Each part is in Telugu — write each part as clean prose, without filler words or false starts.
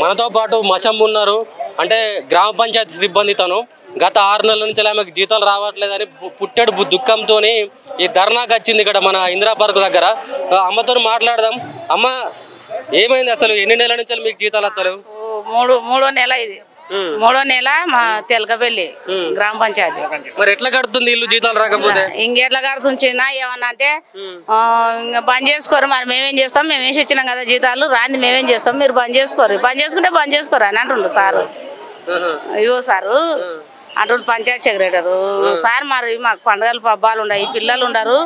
మనతో పాటు మషం ఉన్నారు. అంటే గ్రామ పంచాయతీ సిబ్బంది తను గత 6 నెలల నుంచి ఆమెకు జీతాలు రావట్లేదని పుట్టెడు దుఃఖంతో ఈ ధర్నాకు వచ్చింది ఇక్కడ మన ఇందిరా పార్క్ దగ్గర. అమ్మతో మాట్లాడదాం. అమ్మ, ఏమైంది అసలు? ఎన్ని నెలల నుంచి మీకు జీతాలు వస్తలేవు? మూడో నెల ఇది. మూడో నెల మా తెలకపల్లి గ్రామ పంచాయతీ. మరి ఎట్లా కడుతుంది ఇల్లు జీతాలు రాకపోతే? ఇంకెట్లా కడుతుంచినా ఏమన్నా అంటే ఇంకా బంద్ చేసుకోరు. మరి మేమేం చేస్తాం? మేము వేసి ఇచ్చినాం కదా జీతాలు, రాంది మేమేం చేస్తాం, మీరు బంద్ చేసుకోరు, బంద్ చేసుకుంటే బంద్ చేసుకోరు అని అంటుండ్రు సారు. అయ్యో సారు అంటుండు పంచాయత్ సెక్రటరు. సార్ మరి మాకు పండుగలు పబ్బాలు ఉన్నాయి, పిల్లలు ఉండరు,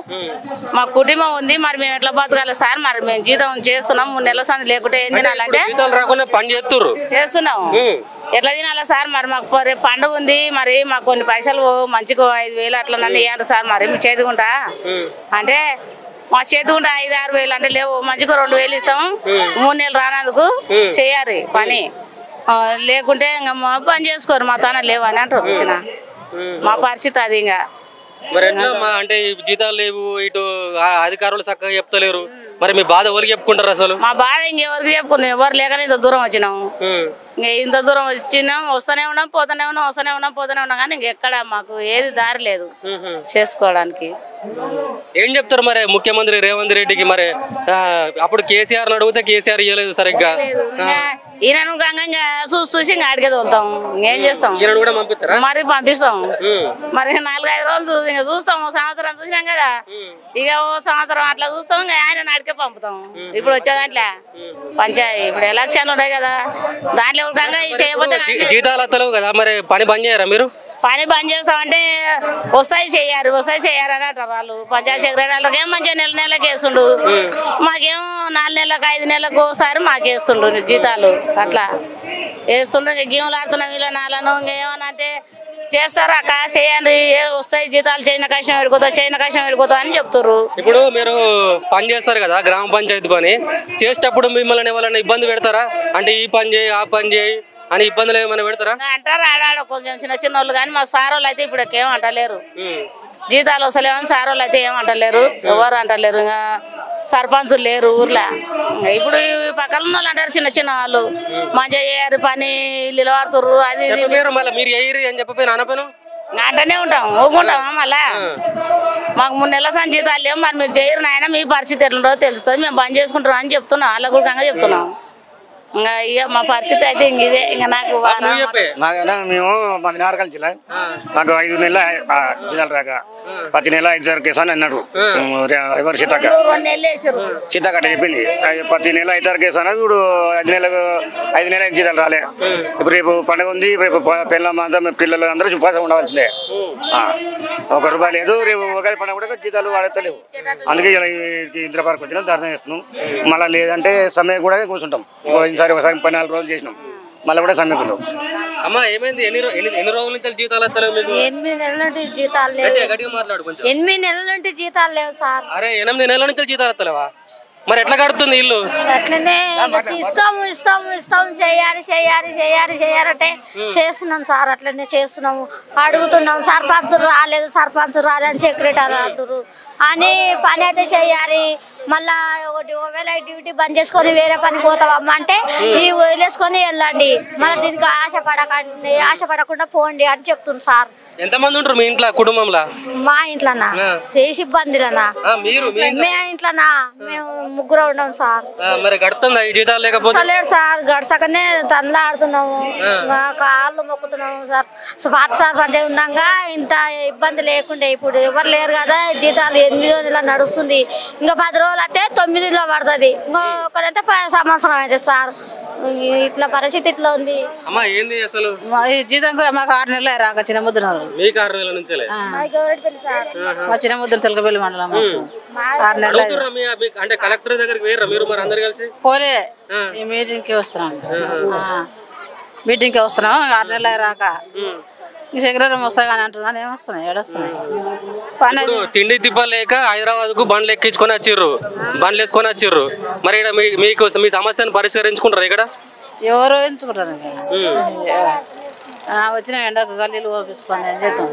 మా కుటుంబం ఉంది, మరి మేము ఎట్లా బతకాలి సార్? మరి మేము జీతం చేస్తున్నాం, 3 నెలల సంది లేకుంటే ఏం తినాలంటే చేస్తున్నాం, ఎట్లా తినాలా సార్? మరి మాకు రేపు పండుగ ఉంది, మరి మాకు కొన్ని పైసలు మంచిగా 5,000 అట్లా నన్ను ఇవ్వాలి సార్, మరి మీ చేతికుంటా అంటే మా చేతికుంటా 5-6 వేలు అంటే లేవు, మంచిగా 2,000 ఇస్తాం, 3 నెలలు రానందుకు చేయాలి పని, లేకుంటే ఇంకా పని చేసుకోరు, మా తన లేవు అని అంటారు. మా పరిస్థితి అది. ఇంకా మరి ఎట్లా అంటే జీతాలు లేవు, ఇటు అధికారులు చక్కగా చెప్తలేరు, మరి మీ బాధ ఎవరికి చెప్పుకుంటారు అసలు? మా బాధ ఇంకెవరికి చెప్పుకుందాం? ఎవరు లేకనే ఇంత దూరం వచ్చినాము. ఇంకా ఇంత దూరం వచ్చినాం, వస్తూనే ఉన్నాం, పోతూనే ఉన్నాం, వస్తూనే ఉన్నాం, పోతూనే ఉన్నాం, కానీ ఇంకెక్కడ మాకు ఏది దారి లేదు చేసుకోవడానికి. ఏం చెప్తారు మరి ముఖ్యమంత్రి రేవంత్ రెడ్డికి? మరి అప్పుడు కేసీఆర్ అడిగితే కేసీఆర్ ఇవ్వలేదు సరిగ్గా, ఈయన గంగంగా చూసి ఇంకా అడిగే తోలుతాం, ఇంకేం చేస్తాం? మరి పంపిస్తాం, మరి 4-5 రోజులు ఇంకా చూస్తాం, సంవత్సరం చూసినాం కదా, ఇక ఓ సంవత్సరం అట్లా చూస్తాం, ఇంకా ఆయన అడిగే పంపుతాం. ఇప్పుడు వచ్చేదాంట్లో పంచాయతీ ఇప్పుడు ఎలక్షన్లు ఉన్నాయి కదా, దాంట్లో గంగా చేయబోతే జీతాలు వస్తలేవు కదా, మరి పని బంద్ చేయరా మీరు? పని బంద్ చేస్తామంటే వస్తాయి చెయ్యారు అని అంటారు వాళ్ళు. పంచాయతీ సెక్రటరీలకు ఏం మంచిగా నెలకి వేస్తుండు, మాకేం 4 నెలలకు 5 నెలలకు ఒకసారి మాకేస్తుండ్రు జీతాలు, అట్లా వేస్తుండ్రు. ఇంకా గేమ్లు ఆడుతున్నాం వీళ్ళ నాలను, ఇంకేమన్నా అంటే చేస్తారు అక్క చేయండి, వస్తాయి జీతాలు, చేయన కష్టం వెళ్ళిపోతా అని చెప్తారు. ఇప్పుడు మీరు పని చేస్తారు కదా గ్రామ పంచాయతీ పని చేసేటప్పుడు మిమ్మల్ని ఎవరైనా ఇబ్బంది పెడతారా? అంటే ఈ పని చేయి ఆ పని చేయి అని ఇబ్బందులు ఏమైనా పెడతారా? అంటారు ఆడాడు కొంచెం చిన్న వాళ్ళు, కానీ మా సార్ వాళ్ళు అయితే ఇప్పుడు ఏమంటలేరు, జీతాలు వస్తలేమని సార్ వాళ్ళు అయితే ఏమంటలేరు, ఎవరు అంటలేరు. ఇంకా సర్పంచులు లేరు ఊర్లో, ఇప్పుడు పక్కన వాళ్ళు అంటారు చిన్న వాళ్ళు మంచిగా చేయరు పని, ఇల్లు వాడుతుర్రు, అది మీరు అని చెప్పి అంటనే ఉంటాం, ఊకుంటామా? మళ్ళా మాకు 3 నెలల సంది జీతాలు లేవు, మరి మీరు చేయరు నాయన, మీ పరిస్థితి ఎట్లుంటుందో తెలుస్తుంది, మేము బంద్ చేసుకుంటాం అని చెప్తున్నాం, వాళ్ళ కూడా చెప్తున్నాం. ఇంకా ఇక మా పరిస్థితి అయితే ఇంక ఇదే. ఇంకా నాకు మేము 10 నారకల్ జిల్లా, మాకు 5 నెలల జిల్లాలు రాక 10 నెలల 5 కేసాను అన్నారు. ఎవరు సీతక్క చెప్పింది 10 నెలల 5 కేసాను, ఇప్పుడు 5 నెలల జీతాలు రాలే. ఇప్పుడు రేపు పండుగ ఉంది, రేపు పిల్లలు అందరూ ఉపాసం ఉండవలసిందే, 1 రూపాయి లేదు. రేపు ఉగాది పండుగ కూడా జీతాలు వాడతలేవు, అందుకే ఇందిరా పార్క్ వచ్చినా ధర్నా చేస్తున్నాం. మళ్ళీ లేదంటే సమయం కూడా కూర్చుంటాం. ఒకసారి 14 రోజులు చేసినాం, మళ్ళీ కూడా సమయంలో. అమ్మా, ఏమైంది? ఎన్ని రోజుల నుంచి జీతాలు వస్తలేవు మీకు? 8 నెలల నుంచి జీతాలు లేవు. 8 నెలల నుంచి జీతాలు లేవు సార్. అరే 8 నెలల నుంచి జీతాలు వస్తలేవా? మరి ఎట్లా కడుతుంది ఇల్లు? అట్లనే ఇస్తాము చేయాలంటే చేస్తున్నాం సార్, అట్లనే చేస్తున్నాము, అడుగుతున్నాం. సర్పంచ్ రాలేదు అని సెక్రటరీ అంటారు అని పని అయితే చెయ్యాలి. మళ్ళా ఒకవేళ డ్యూటీ బంద్ చేసుకొని వేరే పని పోతావమ్మా అంటే ఈ వదిలేసుకొని వెళ్ళండి, మళ్ళీ దీనికి ఆశపడకుండా పోండి అని చెప్తుంది సార్. ఎంతమంది ఉంటారు మీ ఇంట్లో కుటుంబంలో? మా ఇంట్లోనా చేసి ఇబ్బందిలనా? మే ఇంట్లోనా మేము 3 ఉన్నాం సార్. మరి గడుతుందా ఈ జీతాలు లేకపోతే? లేదు సార్, గడసకనే తండ్లా ఆడుతున్నాము, కాళ్ళు మొక్కుతున్నాము సార్. పాత సర్పంచ్ ఉన్నాగా ఇంత ఇబ్బంది లేకుండే, ఇప్పుడు ఎవరు లేరు కదా, జీతాలు 8 రోజులు నడుస్తుంది, ఇంకా 10 రోజులు అయితే 9లో పడుతుంది, ఇంకొకరైతే 10 సంవత్సరం అవుతుంది సార్. ఇట్లా పరిస్థితి ఇట్లా ఉంది. అమ్మా, ఏంది అసలు జీతం కూడా మాకు 6 నెలలు రాక చిన్న ముద్దున్నారు. మీకు 6 నెలల నుంచి మా చిన్న ముద్దులు తెలకపల్లి మండలం 6 నెలలు. అంటే కలెక్టర్ దగ్గరికి వేయరా మీరు మరి అందరు కలిసి? పోలే, ఈ మీటింగ్కి వస్తున్నాం 6 నెలలు రాక. శంకరం వస్తా కానీ అంటున్నాను, ఏమొస్తున్నాయి ఏడొస్తున్నాయి. తిండి తిప్పలేక హైదరాబాద్ కు బండ్లు ఎక్కించుకొని వచ్చిర్రు, బండ్లు వేసుకొని వచ్చిర్రు. మరి ఇక్కడ మీకు మీ సమస్యను పరిష్కరించుకుంటారు ఇక్కడ? ఎవరు ఎంచుకుంటారు? వచ్చిన ఎండకు గల్లీలు పంపించుకొని ఏం చేస్తాం,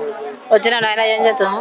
వచ్చిన ఆయన ఏం చేస్తాం.